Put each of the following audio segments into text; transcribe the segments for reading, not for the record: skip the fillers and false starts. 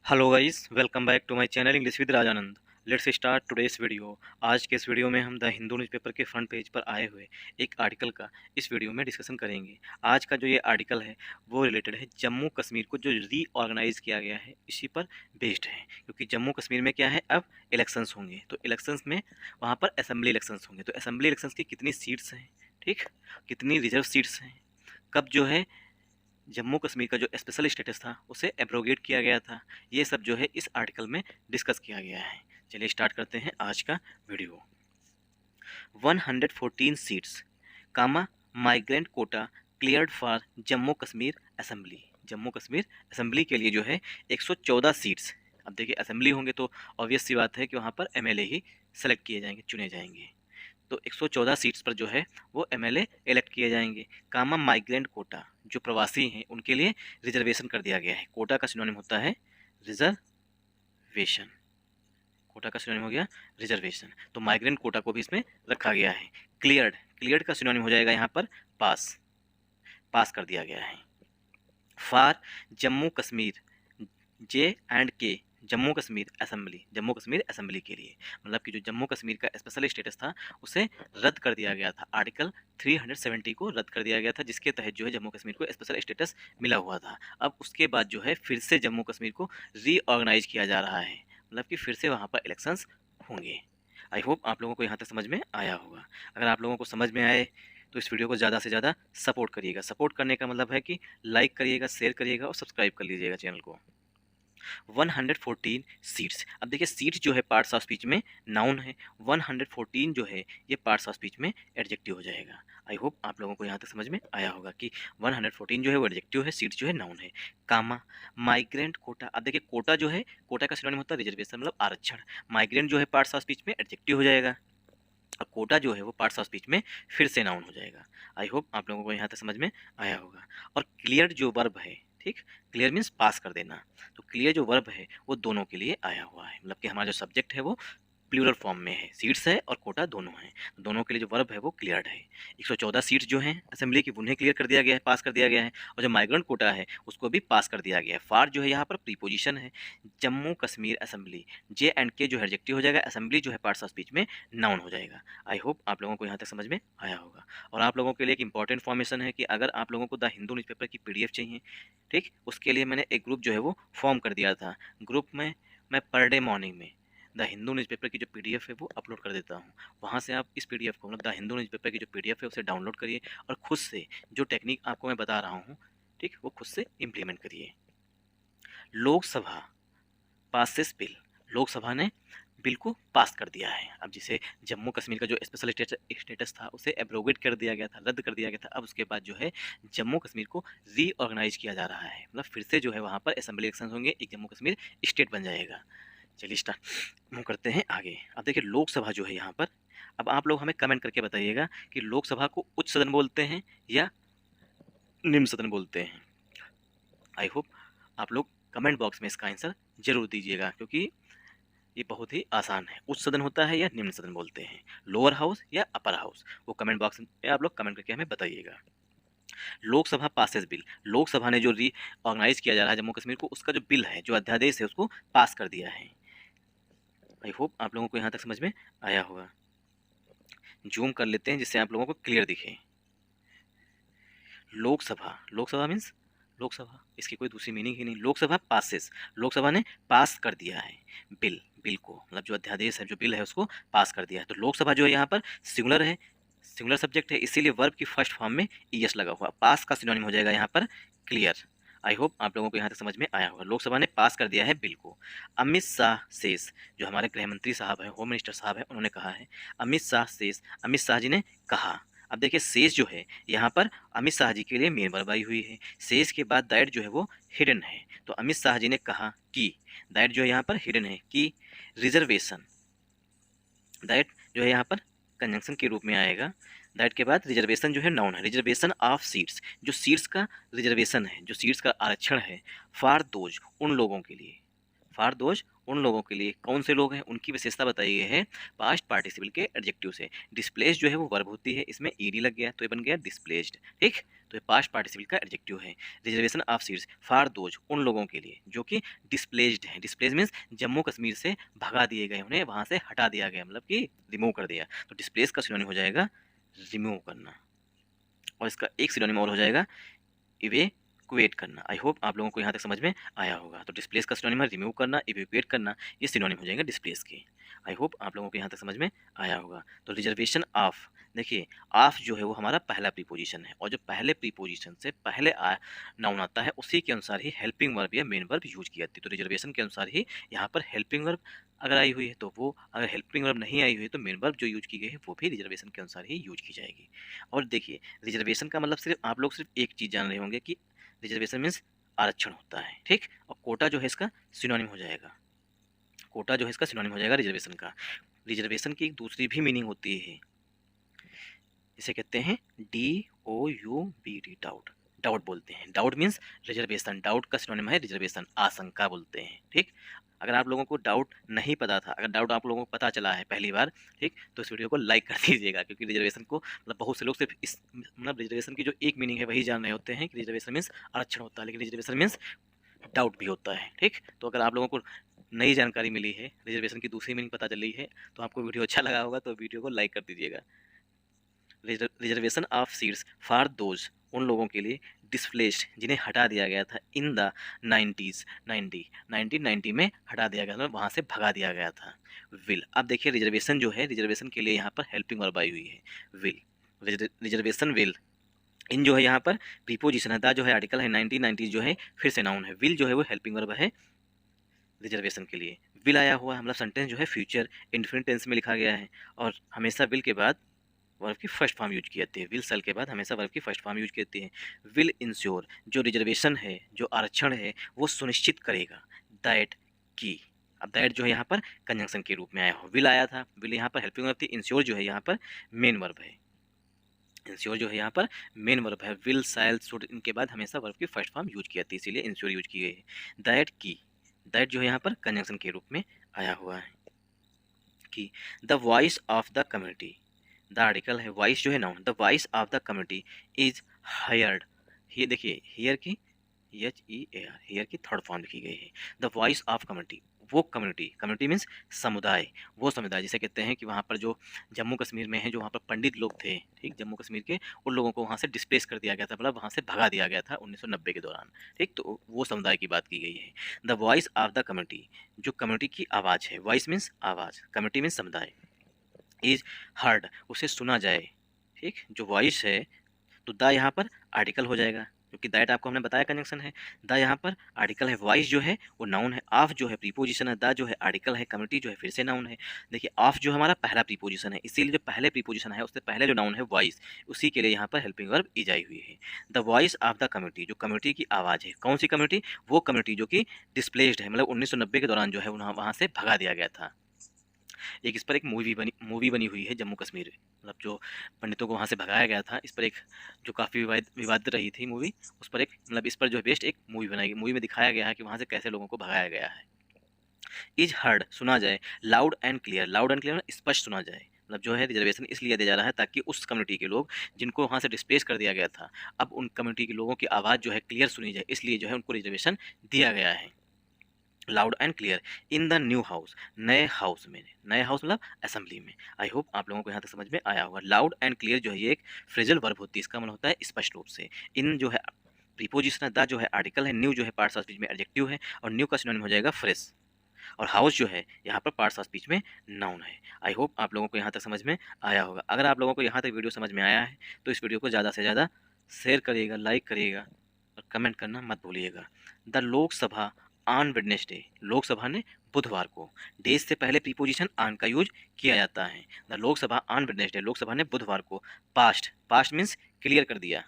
Hello guys, welcome back to my channel English with Rajanand. Let's start today's video. आज के इस video में हम द हिंदू न्यूज़पेपर के फ्रंट पेज पर आए हुए एक आर्टिकल का इस वीडियो में डिस्कशन करेंगे। आज का जो ये आर्टिकल है वो रिलेटेड है जम्मू कश्मीर को जो रीऑर्गेनाइज किया गया है इसी पर बेस्ड है, क्योंकि जम्मू कश्मीर में क्या है, अब इलेक्शंस होंगे। तो इलेक्शंस में वहाँ पर असेंबली इलेक्शंस होंगे। तो असेंबली इलेक्शंस की कितनी सीट्स हैं, ठीक, कितनी रिजर्व सीट्स हैं, कब जो है जम्मू कश्मीर का जो स्पेशल स्टेटस था उसे एब्रोगेट किया गया था, ये सब जो है इस आर्टिकल में डिस्कस किया गया है। चलिए स्टार्ट करते हैं आज का video. 114 seats comma migrant quota cleared for Jammu Kashmir assembly. Jammu Kashmir assembly के लिए जो है 114 सीट्स। अब देखिए असेंबली होंगे तो ऑब्वियस सी बात है कि वहाँ पर एमएलए ही सेलेक्ट किए जाएंगे, चुने जाएंगे। तो 114 सीट्स पर जो है वो एमएलए इलेक्ट किए जाएंगे। कामा माइग्रेंट कोटा, जो प्रवासी हैं उनके लिए रिजर्वेशन कर दिया गया है। कोटा का सिनोनिम होता है रिजर्वेशन। कोटा का सिनोनिम हो गया रिजर्वेशन, तो माइग्रेंट कोटा को भी इसमें रखा गया है। क्लियर्ड, क्लियर्ड का सिनोनिम हो जाएगा यहाँ पर पास, पास कर दिया गया है। For Jammu Kashmir J and के, जम्मू कश्मीर असेंबली, जम्मू कश्मीर असेंबली के लिए, मतलब कि जो जम्मू कश्मीर का स्पेशल स्टेटस था उसे रद्द कर दिया गया था। आर्टिकल 370 को रद्द कर दिया गया था, जिसके तहत जो है जम्मू कश्मीर को स्पेशल स्टेटस मिला हुआ था। अब उसके बाद जो है फिर से जम्मू कश्मीर को रीऑर्गेनाइज किया जा रहा है, मतलब कि फिर से वहाँ पर इलेक्शंस होंगे। आई होप आप लोगों को यहाँ तक समझ में आया होगा। अगर आप लोगों को समझ में आए तो इस वीडियो को ज़्यादा से ज़्यादा सपोर्ट करिएगा। सपोर्ट करने का मतलब है कि लाइक करिएगा, शेयर करिएगा और सब्सक्राइब कर लीजिएगा चैनल को। 114 सीट्स। अब देखिए सीट्स जो है पार्ट्स ऑफ स्पीच में नाउन है, 114 जो है ये पार्ट्स ऑफ स्पीच में एडजेक्टिव हो जाएगा। आई होप आप लोगों को यहाँ तक समझ में आया होगा कि 114 जो है वो एडजेक्टिव है, सीट्स जो है नाउन है। कामा माइग्रेंट कोटा। अब देखिए कोटा जो है, कोटा का सिनोनिम होता है रिजर्वेशन, मतलब आरक्षण। माइग्रेंट जो है पार्ट्स ऑफ स्पीच में एडजेक्टिव हो जाएगा, और कोटा जो है वो पार्ट्स ऑफ स्पीच में फिर से नाउन हो जाएगा। आई होप आप लोगों को यहाँ तक समझ में आया होगा। और क्लियर जो वर्ब है, ठीक, क्लियर मीन्स पास कर देना, तो क्लियर जो वर्ब है वो दोनों के लिए आया हुआ है, मतलब कि हमारा जो सब्जेक्ट है वो प्लूरल फॉर्म में है, सीट्स है और कोटा दोनों हैं, तो दोनों के लिए जो वर्ब है वो क्लियर्ड है। 114 सीट्स जो हैं असेंबली की उन्हें क्लियर कर दिया गया है, पास कर दिया गया है, और जो माइग्रेंट कोटा है उसको भी पास कर दिया गया है। फार जो है यहाँ पर प्रीपोजिशन है। Jammu Kashmir assembly, J and के जो है एडजेक्टिव हो जाएगा, असेंबली जो है पार्ट्स ऑफ स्पीच में नाउन हो जाएगा। आई होप आप लोगों को यहाँ तक समझ में आया होगा। और आप लोगों के लिए एक इंपॉर्टेंट इन्फॉर्मेशन है कि अगर आप लोगों को द हिंदू न्यूज़पेपर की पीडीएफ चाहिए, ठीक, उसके लिए मैंने एक ग्रुप जो है वो फॉर्म कर दिया था। ग्रुप में मैं पर डे मॉर्निंग में द हिंदू न्यूज़पेपर की जो पीडीएफ है वो अपलोड कर देता हूँ। वहाँ से आप इस पीडीएफ को, मतलब द हिंदू न्यूज़पेपर की जो पीडीएफ है उसे डाउनलोड करिए और खुद से जो टेक्निक आपको मैं बता रहा हूँ, ठीक, वो खुद से इम्प्लीमेंट करिए। लोकसभा पासिस बिल, लोकसभा ने बिल को पास कर दिया है। अब जिसे जम्मू कश्मीर का जो स्पेशल स्टेटस था उसे एब्रोगेट कर दिया गया था, रद्द कर दिया गया था। अब उसके बाद जो है जम्मू कश्मीर को रीऑर्गेनाइज किया जा रहा है, मतलब फिर से जो है वहाँ पर असेंबली इलेक्शन होंगे, एक जम्मू कश्मीर स्टेट बन जाएगा। चलिए स्टार्ट मूव करते हैं आगे। अब देखिए लोकसभा जो है यहाँ पर, अब आप लोग हमें कमेंट करके बताइएगा कि लोकसभा को उच्च सदन बोलते हैं या निम्न सदन बोलते हैं। आई होप आप लोग कमेंट बॉक्स में इसका आंसर जरूर दीजिएगा, क्योंकि ये बहुत ही आसान है। उच्च सदन होता है या निम्न सदन बोलते हैं, लोअर हाउस या अपर हाउस, वो कमेंट बॉक्स में आप लोग कमेंट करके हमें बताइएगा। लोकसभा पासेस बिल, लोकसभा ने जो रीऑर्गेनाइज किया जा रहा है जम्मू कश्मीर को, उसका जो बिल है, जो अध्यादेश है, उसको पास कर दिया है। आई होप आप लोगों को यहाँ तक समझ में आया होगा। जूम कर लेते हैं जिससे आप लोगों को क्लियर दिखे। लोकसभा, लोकसभा मीन्स लोकसभा, इसकी कोई दूसरी मीनिंग ही नहीं। लोकसभा पासेस, लोकसभा ने पास कर दिया है बिल, बिल को, मतलब जो अध्यादेश है, जो बिल है, उसको पास कर दिया है। तो लोकसभा जो है यहाँ पर सिंगुलर है, सिंगुलर सब्जेक्ट है, इसीलिए वर्ब की फर्स्ट फॉर्म में ईएस लगा हुआ। पास का सिनोनिम हो जाएगा यहाँ पर क्लियर। आई होप आप लोगों को यहाँ तक समझ में आया होगा। लोकसभा ने पास कर दिया है बिल को। अमित शाह शेष, जो हमारे गृह मंत्री साहब हैं, होम मिनिस्टर साहब हैं, उन्होंने कहा है। अमित शाह शेष, अमित शाह जी ने कहा। अब देखिए शेष जो है यहाँ पर अमित शाह जी के लिए मेन वर्ब आई हुई है। शेष के बाद दैट जो है वो हिडन है, तो अमित शाह जी ने कहा कि, दैट जो है यहाँ पर हिडन है, कि रिजर्वेशन, दैट जो है यहाँ पर कंजंक्शन के रूप में आएगा। दैट के बाद रिजर्वेशन जो है नाउन है। रिजर्वेशन ऑफ सीट्स, जो सीट्स का रिजर्वेशन है, जो सीट्स का आरक्षण है, फॉर दोज, उन लोगों के लिए, फॉर दोज उन लोगों के लिए, कौन से लोग हैं उनकी विशेषता बताई गई है पास्ट पार्टिसिपल के एडजेक्टिव से। डिस्प्लेस्ड जो है वो वर्ब होती है, इसमें ईडी लग गया तो ये बन गया डिस्प्लेस्ड, ठीक। तो ये पास्ट पार्टिसिपल का एडजेक्टिव है। Reservation of seats for those उन लोगों के लिए जो कि डिस्प्लेस्ड हैं। डिस्प्लेस मीन्स जम्मू कश्मीर से भगा दिए गए, उन्हें वहाँ से हटा दिया गया, मतलब कि रिमूव कर दिया। तो डिस्प्लेस का सिनोनिम हो जाएगा रिमूव करना, और इसका एक सिनोनिम और हो जाएगा इवेक्युएट करना। आई होप आप लोगों को यहाँ तक समझ में आया होगा। तो डिस्प्लेस का सिनोनिम है रिमूव करना, इवेक्युएट करना, ये सिनोनिम हो जाएगा डिस्प्लेस के। आई होप आप लोगों को यहाँ तक समझ में आया होगा। तो रिजर्वेशन ऑफ, देखिए ऑफ जो है वो हमारा पहला प्रीपोजिशन है, और जो पहले प्रीपोजिशन से पहले नाउन आता है उसी के अनुसार ही हेल्पिंग वर्ब या मेन वर्ब यूज की जाती है। तो रिजर्वेशन के अनुसार ही यहाँ पर हेल्पिंग वर्ब अगर आई हुई है तो वो, अगर हेल्पिंग वर्ब नहीं आई हुई है तो मेन वर्ब जो यूज की गई है वो भी रिजर्वेशन के अनुसार ही यूज की जाएगी। और देखिए रिजर्वेशन का मतलब सिर्फ आप लोग सिर्फ एक चीज़ जान रहे होंगे कि रिजर्वेशन मीन्स आरक्षण होता है, ठीक। और कोटा जो है इसका सिनोनिम हो जाएगा, कोटा जो है इसका सिनोनिम हो जाएगा रिजर्वेशन का। रिजर्वेशन की एक दूसरी भी मीनिंग होती है, इसे कहते हैं DOUBT, डाउट। डाउट बोलते हैं, डाउट मीन्स रिजर्वेशन, डाउट का सिनोनिम है रिजर्वेशन, आशंका बोलते हैं, ठीक। अगर आप लोगों को डाउट नहीं पता था, अगर डाउट आप लोगों को पता चला है पहली बार, ठीक, तो इस वीडियो को लाइक कर दीजिएगा, क्योंकि रिजर्वेशन को मतलब बहुत से लोग सिर्फ इस मतलब रिजर्वेशन की जो एक मीनिंग है वही जान रहे होते हैं कि रिजर्वेशन मीन्स आरक्षण होता है, लेकिन रिजर्वेशन मीन्स डाउट भी होता है, ठीक। तो अगर आप लोगों को नई जानकारी मिली है, रिजर्वेशन की दूसरी मीनिंग पता चली है, तो आपको वीडियो अच्छा लगा होगा तो वीडियो को लाइक कर दीजिएगा। Reservation of seats for those उन लोगों के लिए डिस्प्लेस्ड जिन्हें हटा दिया गया था इन द 1990 में हटा दिया गया था, वहाँ से भगा दिया गया था। विल, अब देखिए रिजर्वेशन जो है, रिजर्वेशन के लिए यहाँ पर हेल्पिंग वर्ब आई हुई है विल। रिजर्वेशन विल, इन जो है यहाँ पर प्रीपोजिशन है, द जो है आर्टिकल है, 1990 जो है फिर से नाउन है, विल जो है वो हेल्पिंग वर्ब है रिजर्वेशन के लिए। विल आया हुआ है, मतलब सेंटेंस जो है फ्यूचर इंडेफिनिट टेंस में लिखा गया है, और हमेशा विल के बाद वर्ब की फर्स्ट फॉर्म यूज की जाती है। विल सेल के बाद हमेशा वर्ब की फर्स्ट फॉर्म यूज की जाती है। विल इंश्योर, जो रिजर्वेशन है, जो आरक्षण है, वो सुनिश्चित करेगा दैट की। अब दैट जो है यहाँ पर कंजंक्शन के रूप में आया हो, विल आया था, विल यहाँ पर हेल्पिंग वर्ब थी, इंश्योर जो है यहाँ पर मेन वर्ब है, इंश्योर जो है यहाँ पर मेन वर्ब है। विल शैल शुड इनके बाद हमेशा वर्ब की फर्स्ट फॉर्म यूज की जाती है, इसीलिए इंश्योर यूज की गई है। दैट की, दैट जो है यहाँ पर कंजंक्शन के रूप में आया हुआ है। कि the voice of the community, the article है, वॉइस जो है noun, the voice of the community is hired. ये देखिए हियर की HEAR, हियर की थर्ड फॉर्म लिखी गई है। द वॉइस ऑफ कम्युनिटी, वो कम्युनिटी, कम्युनिटी मीन्स समुदाय, वो समुदाय जिसे कहते हैं कि वहाँ पर जो जम्मू कश्मीर में है, जो वहाँ पर पंडित लोग थे, ठीक, जम्मू कश्मीर के, उन लोगों को वहाँ से डिस्प्लेस कर दिया गया था, मतलब वहाँ से भगा दिया गया था 1990 के दौरान, ठीक। तो वो समुदाय की बात की गई है। The voice of the community, जो कम्युनिटी की आवाज़ है, वॉइस मीन्स आवाज़, कम्युनिटी मीन्स समुदाय, इज हर्ड, उसे सुना जाए, ठीक। जो वॉइस है, तो द यहाँ पर आर्टिकल हो जाएगा, क्योंकि दैट आपको हमने बताया कंजंक्शन है, द यहाँ पर आर्टिकल है, वॉइस जो है वो नाउन है, ऑफ जो है प्रीपोजिशन है, द जो है आर्टिकल है, कम्युनिटी जो है फिर से नाउन है। देखिए ऑफ जो हमारा पहला प्रीपोजिशन है, इसीलिए जो पहले प्रीपोजिशन है उससे पहले जो नाउन है वॉइस, उसी के लिए यहाँ पर हेल्पिंग वर्ब इज आई हुई है। The voice of the community, जो कम्युनिटी की आवाज़ है, कौन सी कम्युनिटी, वो कम्युनिटी जो कि डिस्प्लेस्ड है, मतलब 1990 के दौरान जो है वहाँ से भगा दिया गया था। एक इस पर एक मूवी बनी हुई है जम्मू कश्मीर, मतलब जो पंडितों को वहाँ से भगाया गया था, इस पर एक जो काफ़ी विवादित रही थी मूवी, उस पर एक मतलब इस पर जो है बेस्ट एक मूवी बनाई गई, मूवी में दिखाया गया है कि वहाँ से कैसे लोगों को भगाया गया है। इज हर्ड, सुना जाए, loud and clear, loud and clear स्पष्ट सुना जाए, मतलब जो है रिजर्वेशन इसलिए दिया जा रहा है ताकि उस कम्युनिटी के लोग जिनको वहाँ से डिस्प्लेस कर दिया गया था, अब उन कम्युनिटी के लोगों की आवाज़ जो है क्लियर सुनी जाए, इसलिए जो है उनको रिजर्वेशन दिया गया है। Loud and clear in the new house, नए हाउस में, नए हाउस मतलब असेंबली में। आई होप आप लोगों को यहाँ तक समझ में आया होगा। लाउड एंड क्लियर जो है ये एक फ्रेजल वर्ब होती है, इसका मतलब होता है स्पष्ट रूप से। इन जो है प्रीपोजिशन है, द जो है आर्टिकल है, न्यू जो है पार्ट्स ऑफ स्पीच में एडजेक्टिव है, और न्यू का सिनोनिम हो जाएगा फ्रेश, और हाउस जो है यहाँ पर पार्ट्स ऑफ स्पीच में नाउन है। आई होप आप लोगों को यहाँ तक समझ में आया होगा। अगर आप लोगों को यहाँ तक वीडियो समझ में आया है तो इस वीडियो को ज़्यादा से ज़्यादा शेयर करिएगा, लाइक करिएगा, और कमेंट करना मत भूलिएगा। The Lok Sabha on Wednesday, Lok Sabha ने बुधवार को, डेज से पहले प्रीपोजिशन ऑन का यूज किया जाता है। The Lok Sabha on Wednesday, Lok Sabha ने बुधवार को, पास्ट, पास्ट मीन्स क्लियर कर दिया,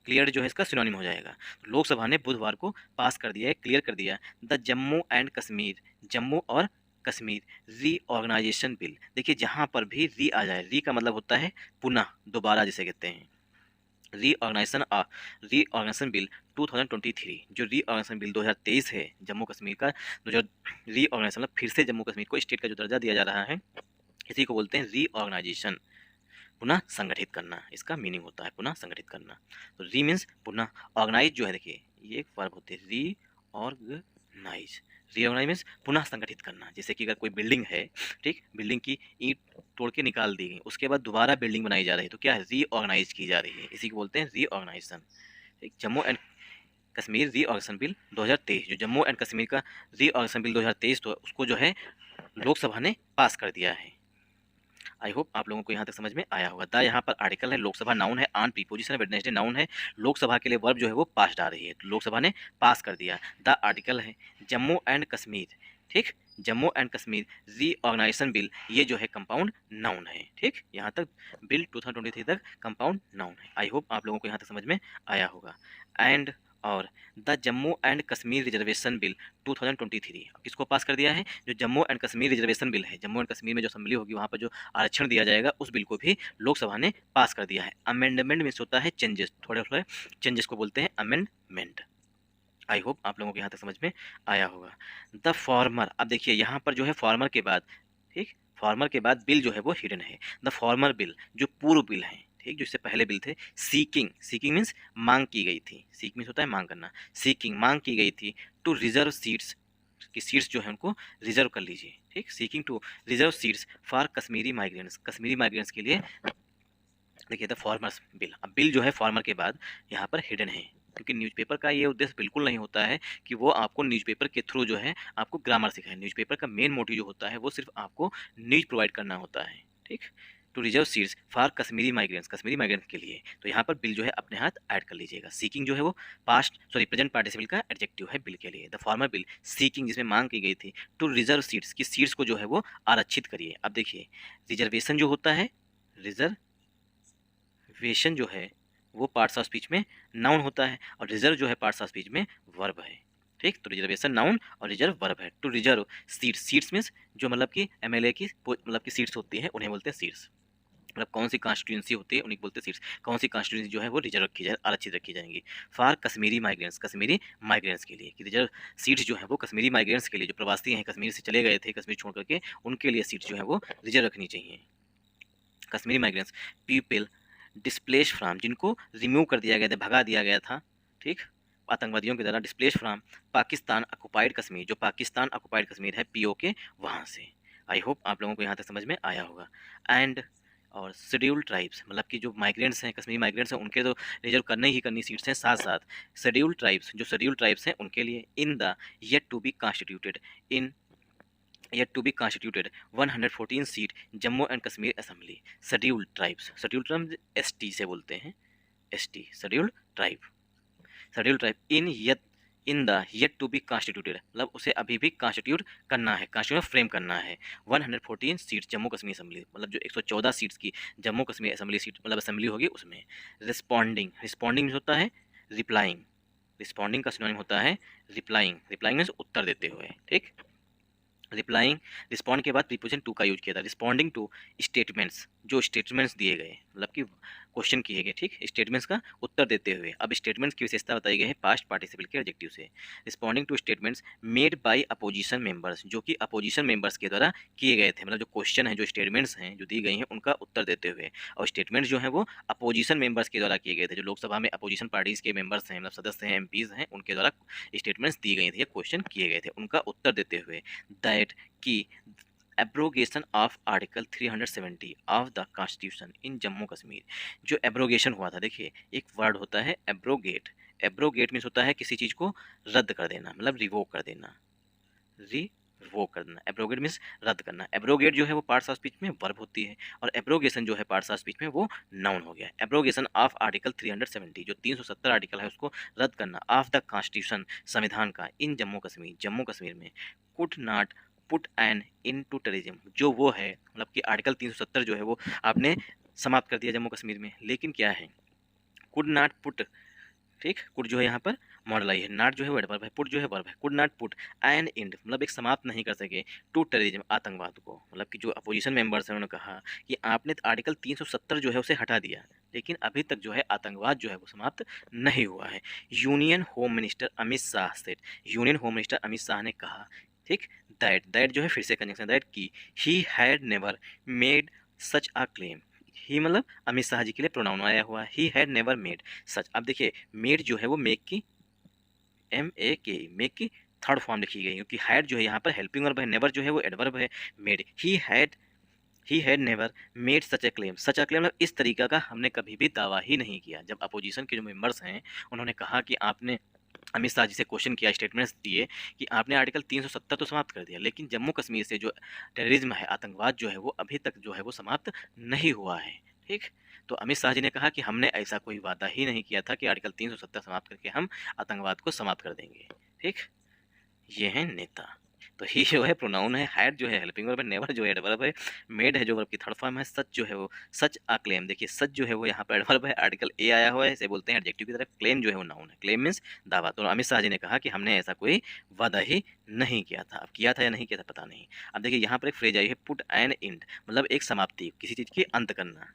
क्लियर जो है इसका सिनोनिम हो जाएगा। तो लोकसभा ने बुधवार को पास कर दिया है, क्लियर कर दिया। द जम्मू एंड कश्मीर, जम्मू और कश्मीर रीऑर्गेनाइजेशन बिल, देखिए जहाँ पर भी री आ जाए, री का मतलब होता है पुनः, दोबारा जिसे कहते हैं, रीऑर्गेनाइजेशन बिल 2023, जो रीऑर्गेनाइजेशन बिल 2023 है जम्मू कश्मीर का, जो रीऑर्गेनाइजेशन मतलब फिर से जम्मू कश्मीर को स्टेट का जो दर्जा दिया जा रहा है, इसी को बोलते हैं रीऑर्गेनाइजेशन, पुनः संगठित करना, इसका मीनिंग होता है पुनः संगठित करना। तो री मीन्स पुनः, ऑर्गेनाइज जो है देखिए ये एक वर्ब होते हैं, रीऑर्गेनाइज, रीऑर्गेनाइज मीन्स पुनः संगठित करना। जैसे कि अगर कोई बिल्डिंग है, ठीक, बिल्डिंग की ईंट तोड़ के निकाल दी गई, उसके बाद दोबारा बिल्डिंग बनाई जा रही है, तो क्या है, रीऑर्गेनाइज की जा रही है, इसी को बोलते हैं रीऑर्गेनाइजेशन। ठीक, Jammu and Kashmir reorganisation bill 2023, जो जम्मू एंड कश्मीर का रीऑर्गेनाइजेशन बिल 2023, तो उसको जो है लोकसभा ने पास कर दिया है। आई होप आप लोगों को यहाँ तक समझ में आया होगा। द यहाँ पर आर्टिकल है, लोकसभा नाउन है, ऑन प्रीपोजिशन है, वेडनेसडे नाउन है, लोकसभा के लिए वर्ब जो है वो पास आ रही है, तो लोकसभा ने पास कर दिया। द आर्टिकल है जम्मू एंड कश्मीर, ठीक, Jammu and Kashmir reorganisation bill, ये जो है कंपाउंड नाउन है। ठीक, यहाँ तक बिल 2023 तक कंपाउंड नाउन है। आई होप आप लोगों को यहाँ तक समझ में आया होगा। एंड और the Jammu and Kashmir reservation bill 2023 किसको पास कर दिया है, जो Jammu and Kashmir reservation bill है, जम्मू एंड कश्मीर में जो असेंबली होगी वहाँ पर जो आरक्षण दिया जाएगा, उस बिल को भी लोकसभा ने पास कर दिया है। अमेंडमेंट मीन्स होता है चेंजेस, थोड़े थोड़े चेंजेस को बोलते हैं अमेंडमेंट। आई होप आप लोगों को यहाँ तक समझ में आया होगा। द फॉर्मर, अब देखिए यहाँ पर जो है फॉर्मर के बाद, ठीक, फॉर्मर के बाद बिल जो है वो हिडन है। द फॉर्मर बिल, जो पूर्व बिल है, ठीक, जो इससे पहले बिल थे, सीकिंग, सीकिंग मीन्स मांग की गई थी, सीक मीन्स होता है मांग करना, सीकिंग मांग की गई थी, टू रिजर्व सीट्स, की सीट्स जो है उनको रिजर्व कर लीजिए। ठीक, seeking to reserve seats for Kashmiri migrants, Kashmiri migrants के लिए। देखिए द फार्मर्स बिल, अब बिल जो है फार्मर के बाद यहाँ पर हिडन है, क्योंकि न्यूज़पेपर का ये उद्देश्य बिल्कुल नहीं होता है कि वो आपको न्यूज़पेपर के थ्रू जो है आपको ग्रामर सिखाए। न्यूज़पेपर का मेन मोटिव जो होता है वो सिर्फ आपको न्यूज़ प्रोवाइड करना होता है। ठीक, to reserve seats for Kashmiri migrants, Kashmiri migrants के लिए, तो यहाँ पर बिल जो है अपने हाथ ऐड कर लीजिएगा। सीकिंग जो है वो पास्ट प्रेजेंट पार्टिसिपल का एडजेक्टिव है बिल के लिए। द फार्मर बिल सीकिंग, जिसमें मांग की गई थी, टू रिजर्व सीट्स, की सीट्स को जो है वो आरक्षित करिए। अब देखिए रिजर्वेशन जो होता है, रिजर्वेशन जो है वो पार्ट्स ऑफ स्पीच में नाउन होता है, और रिजर्व जो है पार्ट्स ऑफ स्पीच में वर्ब है। ठीक, तो रिजर्वेशन नाउन और रिजर्व वर्ब है। To reserve seats, seats means जो मतलब कि एमएलए की मतलब की सीट्स होती है उन्हें बोलते हैं सीट्स, मतलब कौन सी कॉन्स्टिट्यूंसी होती है उन्हें बोलते हैं सीट्स, कौन सी कॉन्स्टिट्यूंसी जो है वो रिजर्व रखी जाए, आरक्षित रखी जाएंगी for Kashmiri migrants, Kashmiri migrants के लिए, कि रिजर्व सीट्स जो है वो कश्मीरी माइग्रेंट्स के लिए, जो प्रवासी हैं कश्मीर से चले गए थे कश्मीर छोड़ करके, उनके लिए सीट्स जो है वो रिजर्व रखनी चाहिए। Kashmiri migrants people displace from, जिनको रिमूव कर दिया गया था, भगा दिया गया था, ठीक, आतंकवादियों के द्वारा, displace from Pakistan occupied Kashmir, जो पाकिस्तान ऑक्युपाइड कश्मीर है पीओके, वहाँ से। आई होप आप लोगों को यहाँ तक समझ में आया होगा। एंड और शेड्यूल्ड ट्राइब्स, मतलब कि जो माइग्रेंट्स हैं, कश्मीरी माइग्रेंट्स हैं, उनके तो रिजर्व करने ही करनी सीट्स हैं, साथ साथ शेड्यूल्ड ट्राइब्स, जो शेड्यूल्ड ट्राइब्स हैं उनके लिए in the yet to be constituted, इन yet to be constituted 114 seat Jammu and Kashmir assembly. Scheduled tribes, scheduled tribes ST से बोलते हैं, ST scheduled tribe, scheduled tribe in the yet to be constituted, मतलब उसे अभी भी कॉन्स्टिट्यूट करना है, कॉन्स्टिट्यूशन फ्रेम करना है। 114 सीट जम्मू कश्मीर असेंबली, मतलब जो 114 सीट्स की जम्मू कश्मीर असेंबली सीट मतलब असेंबली होगी उसमें। रिस्पॉन्डिंग, रिस्पॉन्डिंग होता है रिप्लाइंग, रिस्पॉन्डिंग का सिनोनिम होता है रिप्लाइंग, रिप्लाइंग मीन्स उत्तर देते हुए। ठीक, रिप्लाइंग, रिस्पॉन्ड के बाद प्रीपोजिशन टू का यूज किया था। रिस्पॉन्डिंग टू स्टेटमेंट्स, जो स्टेटमेंट्स दिए गए, मतलब कि क्वेश्चन किए गए, ठीक, स्टेटमेंट्स का उत्तर देते हुए। अब स्टेटमेंट्स की विशेषता बताई गई है पास्ट पार्टिसिपल के एडजेक्टिव से। Responding two statements made by opposition members, जो कि अपोजिशन मेंबर्स के द्वारा किए गए थे, मतलब जो क्वेश्चन है, जो स्टेटमेंट्स हैं जो दी गई हैं उनका उत्तर देते हुए। और स्टेटमेंट्स जो हैं वो अपोजिशन मेंबर्स के द्वारा किए गए थे, जो लोकसभा में अपोजिशन पार्टीज के मेंबर्स हैं, मतलब सदस्य हैं, एमपीज हैं, उनके द्वारा स्टेटमेंट्स दी गई थी या क्वेश्चन किए गए थे, उनका उत्तर देते हुए। दैट की abrogation of article 370 of the constitution in Jammu Kashmir, जो एब्रोगेशन हुआ था, देखिए एक वर्ड होता है एब्रोगेट, एब्रोगेट मीन्स होता है किसी चीज़ को रद्द कर देना, मतलब रिवोक कर देना, रिवोक कर देना, एब्रोगेट मीन्स रद्द करना। एब्रोगेट जो है वो पार्ट्स ऑफ स्पीच में वर्ब होती है, और एब्रोगेशन जो है पार्ट्स ऑफ स्पीच में वो नाउन हो गया। एब्रोगेशन ऑफ आर्टिकल 370, जो 370 आर्टिकल है उसको रद्द करना, ऑफ द कॉन्स्टिट्यूशन, संविधान का, इन जम्मू कश्मीर, जम्मू कश्मीर में। Could not put an end to terrorism, जो वो है मतलब कि आर्टिकल 370 जो है वो आपने समाप्त कर दिया जम्मू कश्मीर में, लेकिन क्या है, कुड नॉट पुट, ठीक, कुड जो है यहाँ पर मॉडल आई है, नॉट जो है वर्ब है, पुट जो है वर्ब है। Could not put an end, मतलब एक समाप्त नहीं कर सके, टू टेररिज्म, आतंकवाद को, मतलब कि जो अपोजिशन मेंबर्स हैं उन्होंने कहा कि आपने आर्टिकल 370 जो है उसे हटा दिया, लेकिन अभी तक जो है आतंकवाद जो है वो समाप्त नहीं हुआ है। Union home minister Amit Shah said, union home minister Amit Shah ने कहा, ठीक, दैट जो है फिर से कंजंक्शन दैट की he had never made such a claim. He मतलब अमित शाह जी के लिए प्रोनाउन आया हुआ है, ही हैड नेवर मेड सच। अब देखिए मेड जो है वो मेक की मेक की थर्ड फॉर्म लिखी गई, क्योंकि हैड जो है यहाँ पर हेल्पिंग वर्ब है, नेवर जो है वो एडवर्ब है, made he had never made such A claim. Such A claim मतलब इस तरीका का हमने कभी भी दावा ही नहीं किया। जब अपोजिशन के जो मेंबर्स हैं उन्होंने कहा कि आपने अमित शाह जी से क्वेश्चन किया, स्टेटमेंट्स दिए कि आपने आर्टिकल 370 तो समाप्त कर दिया, लेकिन जम्मू कश्मीर से जो टेररिज्म है, आतंकवाद जो है वो अभी तक जो है वो समाप्त नहीं हुआ है, ठीक। तो अमित शाह जी ने कहा कि हमने ऐसा कोई वादा ही नहीं किया था कि आर्टिकल 370 समाप्त करके हम आतंकवाद को समाप्त कर देंगे, ठीक। ये हैं नेता। तो ही जो है प्रोनाउन है, हैड जो है हेल्पिंग वर्ब है, नेवर जो है एडवर्ब है, मेड है जो वर्ब की थर्ड फॉर्म है, सच जो है वो सच अ क्लेम। देखिए सच जो है वो यहाँ पर एडवर्ब है, आर्टिकल ए आया हुआ है, इसे बोलते हैं एडजेक्टिव की तरफ। क्लेम जो है वो नाउन है, क्लेम मीन्स दावा। तो अमित शाह जी ने कहा कि हमने ऐसा कोई वादा ही नहीं किया था। अब किया था या नहीं किया था पता नहीं। अब देखिए यहाँ पर एक फ्रेज आई है, पुट एन एंड, मतलब एक समाप्ति, किसी चीज़ की अंत करना।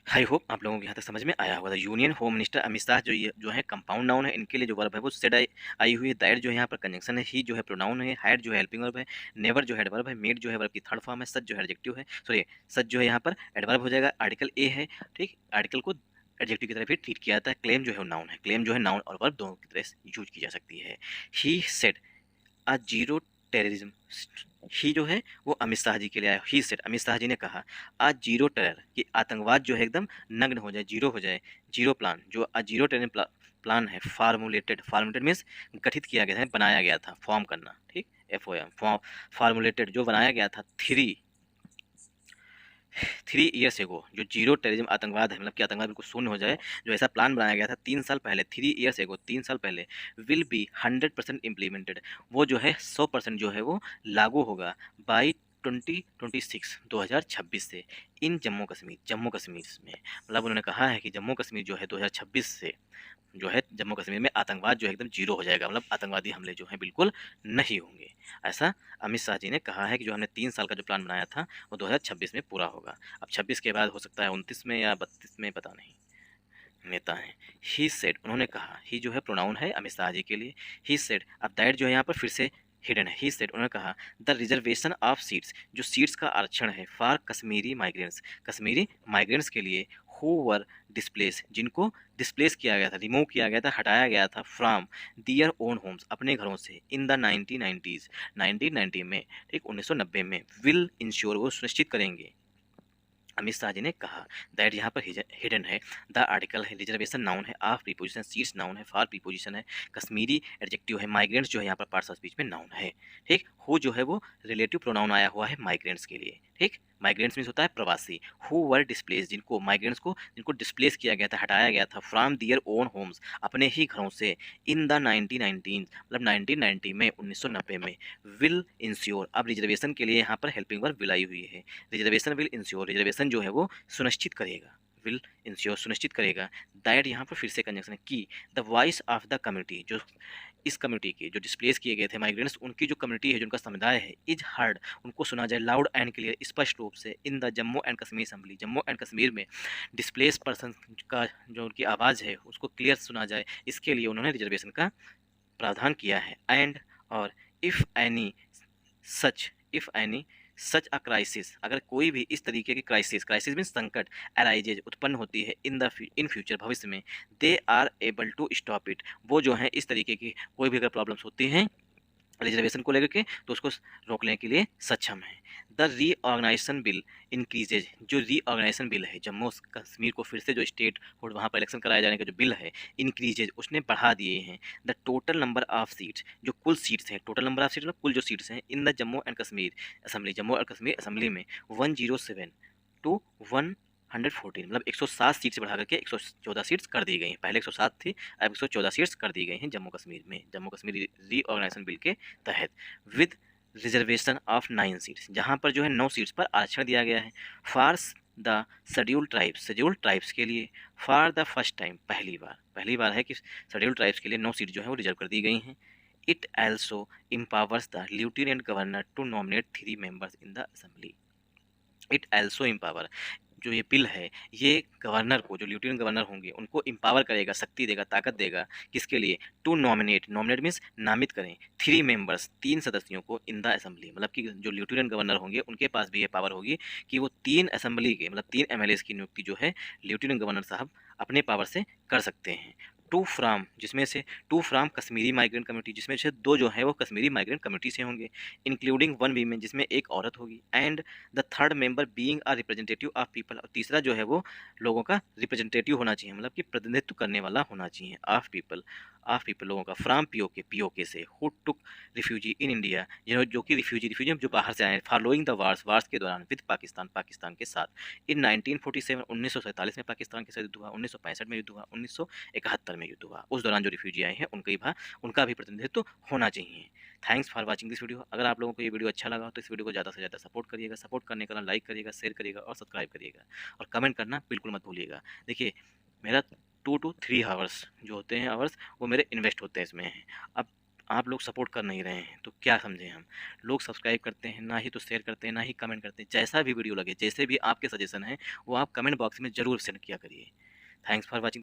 आई होप आप लोगों को यहाँ तक समझ में आया होगा। Union home minister Amit Shah जो है कंपाउंड नाउन है, इनके लिए जो वर्ब है वो सेड आई हुई है। दैट जो है यहाँ पर कंजंक्शन है, ही जो है प्रोनाउन है, हैड जो है हेल्पिंग वर्ब है, नेवर जो है एडवर्ब है, मेड जो है वर्ब की थर्ड फॉर्म है, सच जो है एडजेक्टिव है, सॉरी सच जो है यहाँ पर एडवर्ब हो जाएगा, आर्टिकल ए है, ठीक। आर्टिकल को एडजेक्टिव की तरह भी ट्रीट किया जाता है। क्लेम जो है नाउन है, क्लेम जो है नाउन और वर्ब दोनों की तरह यूज की जा सकती है। He said a zero terrorism, he जो है वो अमित शाह जी के लिए आया। ही सेड, अमित शाह जी ने कहा, आज जीरो टेरर, कि आतंकवाद जो है एकदम नग्न हो जाए, जीरो हो जाए। जीरो प्लान, जो आज जीरो टेरर प्लान है, फार्मुलेटेड मीन्स गठित किया गया था, बनाया गया था, फॉर्म करना, ठीक। FOM फार्मुलेटेड जो बनाया गया था 3 ईयर्स एगो, जो जीरो टेररिज्म आतंकवाद है, मतलब कि आतंकवाद बिल्कुल शून्य हो जाए, जो ऐसा प्लान बनाया गया था 3 साल पहले, 3 ईयर्स एगो, 3 साल पहले, विल बी 100% इम्प्लीमेंटेड, वो जो है 100% जो है वो लागू होगा बाई 2026 से, इन जम्मू कश्मीर में। मतलब उन्होंने कहा है कि जम्मू कश्मीर जो है 2026 से जो है जम्मू कश्मीर में आतंकवाद जो है एकदम जीरो हो जाएगा, मतलब आतंकवादी हमले जो हैं बिल्कुल नहीं होंगे। ऐसा अमित शाह जी ने कहा है कि जो हमने 3 साल का जो प्लान बनाया था वो 2026 में पूरा होगा। अब 26 के बाद हो सकता है 29 में या 32 में, पता नहीं। नेता हैं। ही सेड, उन्होंने कहा, ही जो है प्रोनाउन है अमित शाह जी के लिए। ही सेड, अब दैट जो है यहाँ पर फिर से हिडन है। ही सेड, उन्होंने कहा, द रिजर्वेशन ऑफ सीट्स, जो सीट्स का आरक्षण है, फॉर कश्मीरी माइग्रेंट्स के लिए, हु वर डिस्प्लेस, जिनको डिस्प्लेस किया गया था, रिमूव किया गया था, हटाया गया था, फ्रॉम दियर ओन होम्स, अपने घरों से, इन द 1990 में, ठीक, 1990 में, विल इंश्योर, वो सुनिश्चित करेंगे। अमित शाह जी ने कहा, दैट यहाँ पर हिडन है, द आर्टिकल है, रिजर्वेशन नाउन है, ऑफ प्रीपोजिशन, सीट्स नाउन है, फॉर प्रीपोजिशन है, कश्मीरी एडजेक्टिव है, माइग्रेंट्स जो है यहाँ पर पार्ट्स ऑफ स्पीच में नाउन है, ठीक। हु जो है वो रिलेटिव प्रोनाउन आया हुआ है माइग्रेंट्स के लिए, ठीक। माइग्रेंट्स मीन्स होता है प्रवासी। हु वर डिस्प्लेस, जिनको माइग्रेंट्स को जिनको डिस्प्लेस किया गया था, हटाया गया था, फ्रॉम दियर ओन होम्स, अपने ही घरों से, इन द 1990 मतलब 1990 में, 1990 में, विल इंश्योर, अब रिजर्वेशन के लिए यहाँ पर हेल्पिंग वर्ब विल आई हुई है। रिजर्वेशन विल इंश्योर, रिजर्वेशन जो है वो सुनिश्चित करेगा, विल इंश्योर सुनिश्चित करेगा। दैट यहाँ पर फिर से कंजंक्शन है, की the voice of the community, जो इस कम्युनिटी के जो डिस्प्लेस किए गए थे माइग्रेंट्स, उनकी जो कम्युनिटी है, जो उनका समुदाय है, इज हर्ड, उनको सुना जाए, लाउड एंड क्लियर, स्पष्ट रूप से, in the Jammu and Kashmir assembly, Jammu and Kashmir में डिस्प्लेस पर्सन का जो उनकी आवाज़ है उसको क्लियर सुना जाए, इसके लिए उन्होंने रिजर्वेशन का प्रावधान किया है। एंड और such if any such a crisis, अगर कोई भी इस तरीके की क्राइसिस मीन संकट, अराइजेज उत्पन्न होती है, इन फ्यूचर भविष्य में, they are able to stop it, वो जो है इस तरीके की कोई भी अगर प्रॉब्लम्स होती हैं रिजर्वेशन को लेकर के, तो उसको रोकने के लिए सक्षम है। द रीऑर्गेनाइजेशन बिल इंक्रीजेज, जो रीऑर्गेनाइजेशन बिल है, जम्मू कश्मीर को फिर से जो स्टेट और वहाँ पर इलेक्शन कराए जाने का जो बिल है, इंक्रीजेज, उसने बढ़ा दिए हैं, the total number of seats, जो कुल सीट्स हैं, टोटल नंबर ऑफ सीट्स मतलब कुल जो सीट्स हैं, in the Jammu and Kashmir assembly, Jammu और कश्मीर असेंबली में, 107 टू 114, मतलब 107 सीट से बढ़ा करके 114 सीट्स कर दी गई हैं। पहले 107 थी, अब 114 सीट्स कर दी गई हैं जम्मू कश्मीर में, जम्मू कश्मीर रीऑर्गेनाइजेशन बिल के तहत, विद रिजर्वेशन ऑफ 9 सीट्स, जहाँ पर जो है 9 सीट्स पर आरक्षण दिया गया है, फॉर द शेड्यूल्ड ट्राइब्स के लिए, फॉर द फर्स्ट टाइम, पहली बार है कि शेड्यूल्ड ट्राइब्स के लिए 9 सीट जो है वो रिजर्व कर दी गई हैं। It also empowers the lieutenant governor to nominate 3 members in the assembly. It also empower, जो ये बिल है ये गवर्नर को, जो लेफ्टिनेंट गवर्नर होंगे उनको एम्पावर करेगा, शक्ति देगा, ताकत देगा। किसके लिए? टू नॉमिनेट, नॉमिनेट मीन्स नामित करें 3 मेंबर्स, 3 सदस्यों को इन द असेंबली, मतलब कि जो लेफ्टिनेंट गवर्नर होंगे उनके पास भी ये पावर होगी कि वो 3 असेंबली के, मतलब 3 एमएलएस की नियुक्ति जो है लेफ्टिनेंट गवर्नर साहब अपने पावर से कर सकते हैं। टू फ्राम, जिसमें से two from Kashmiri migrant community, जिसमें से 2 जो है वो कश्मीरी माइग्रेंट कम्युनिटी से होंगे, इंक्लूडिंग 1 वीमेन, जिसमें एक औरत होगी, and the third member being a representative of people, और तीसरा जो है वो लोगों का रिप्रेजेंटेटिव होना चाहिए, मतलब कि प्रतिनिधित्व करने वाला होना चाहिए, ऑफ पीपल लोगों का, फ्राम पीओके से, who took refugee in India, जो कि रिफ्यूजी जो बाहर से आए हैं, फॉलोइंग द वार्स के दौरान, विद पाकिस्तान के साथ, इन 1947 1947 में पाकिस्तान के साथ युद्ध हुआ, 1965 में युद्ध हुआ, 1971 में युद्ध हुआ, उस दौरान जो रिफ्यूजी आए हैं उनका भी प्रतिनिधित्व होना चाहिए। Thanks for watching this video. अगर आप लोगों को ये वीडियो अच्छा लगा तो इस वीडियो को ज़्यादा से ज़्यादा सपोर्ट करिएगा। सपोर्ट करने का लाइक करिएगा, शेयर करिएगा और सब्सक्राइब करिएगा, और कमेंट करना बिल्कुल मत भूलिएगा। देखिए, मेरा 2 to 3 आवर्स जो होते हैं आवर्स, वो मेरे इन्वेस्ट होते हैं इसमें हैं। अब आप लोग सपोर्ट कर नहीं रहे हैं तो क्या समझें हम? लोग सब्सक्राइब करते हैं, ना ही तो शेयर करते हैं, ना ही कमेंट करते हैं। जैसा भी वीडियो लगे, जैसे भी आपके सजेशन हैं, वो आप कमेंट बॉक्स में ज़रूर सेंड किया करिए। Thanks for watching.